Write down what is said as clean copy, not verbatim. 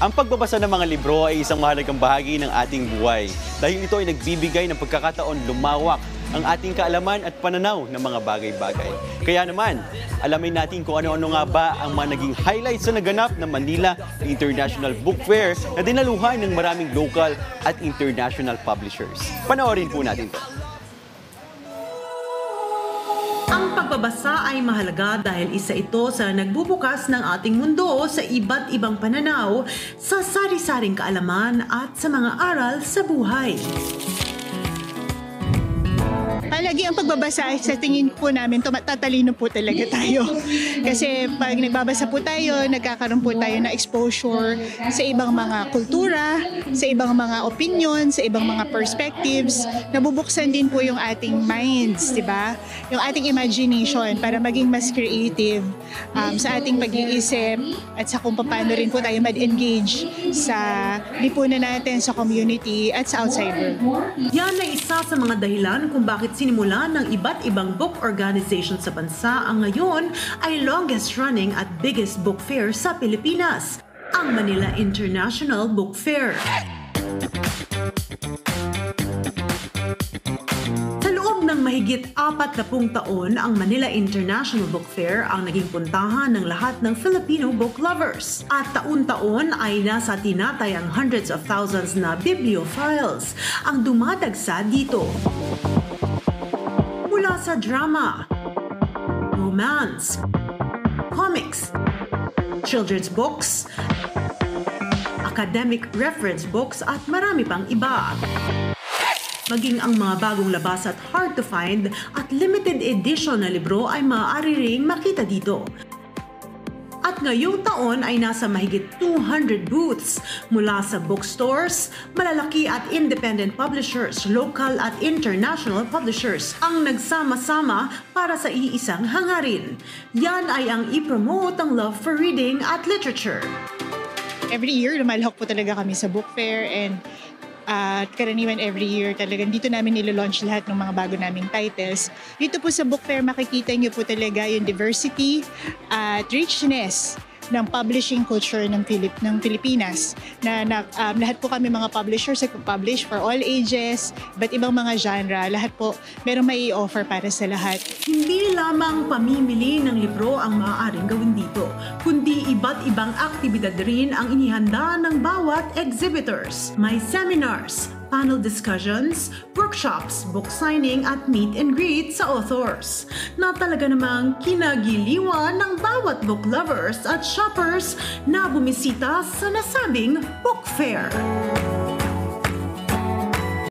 Ang pagbabasa ng mga libro ay isang mahalagang bahagi ng ating buhay dahil ito ay nagbibigay ng pagkakataon lumawak ang ating kaalaman at pananaw ng mga bagay-bagay. Kaya naman, alamin natin kung ano-ano nga ba ang mga naging highlights sa naganap ng Manila International Book Fair na dinaluhan ng maraming local at international publishers. Panoorin po natin ito. Ang pagbabasa ay mahalaga dahil isa ito sa nagbubukas ng ating mundo sa iba't ibang pananaw, sa sari-saring kaalaman at sa mga aral sa buhay. Palagi ang pagbabasa ay sa tingin po namin, tatalino po talaga tayo. Kasi pag nagbabasa po tayo, nagkakaroon po tayo ng exposure sa ibang mga kultura, sa ibang mga opinion, sa ibang mga perspectives. Nabubuksan din po yung ating minds, di ba? Yung ating imagination para maging mas creative sa ating pag-iisip at sa kung paano rin po tayo mag-engage sa lipunan natin, sa community at sa outside world. Yan ay isa sa mga dahilan kung bakit sinimula ng iba't ibang book organization sa bansa ang ngayon ay longest running at biggest book fair sa Pilipinas, ang Manila International Book Fair. Sa loob ng mahigit 40 taon, ang Manila International Book Fair ang naging puntahan ng lahat ng Filipino book lovers. At taon-taon ay nasa tinatayang hundreds of thousands na bibliophiles ang dumadagsa dito. Mula sa drama, romance, comics, children's books, academic reference books at marami pang iba. Maging ang mga bagong labas at hard to find at limited edition na libro ay maaari ring makita dito. At ngayong taon ay nasa mahigit 200 booths mula sa bookstores, malalaki at independent publishers, local at international publishers ang nagsama-sama para sa iisang hangarin. Yan ay ang i-promote ang love for reading at literature. Every year, lumalahok po talaga kami sa book fair and karaniwan every year talagang dito namin nilo-launch lahat ng mga bago naming titles. Dito po sa book fair makikita niyo po talaga yung diversity at richness ng publishing culture ng Pilipinas. Lahat po kami mga publishers nagpo-publish for all ages, iba't ibang mga genre, lahat po merong may i-offer para sa lahat. Hindi lamang pamimili ng libro ang maaaring gawin dito, kundi iba't ibang aktibidad rin ang inihanda ng bawat exhibitors. May seminars, panel discussions, workshops, book signing at meet and greet sa authors na talaga namang kinagiliwan ng bawat book lovers at shoppers na bumisita sa nasabing book fair.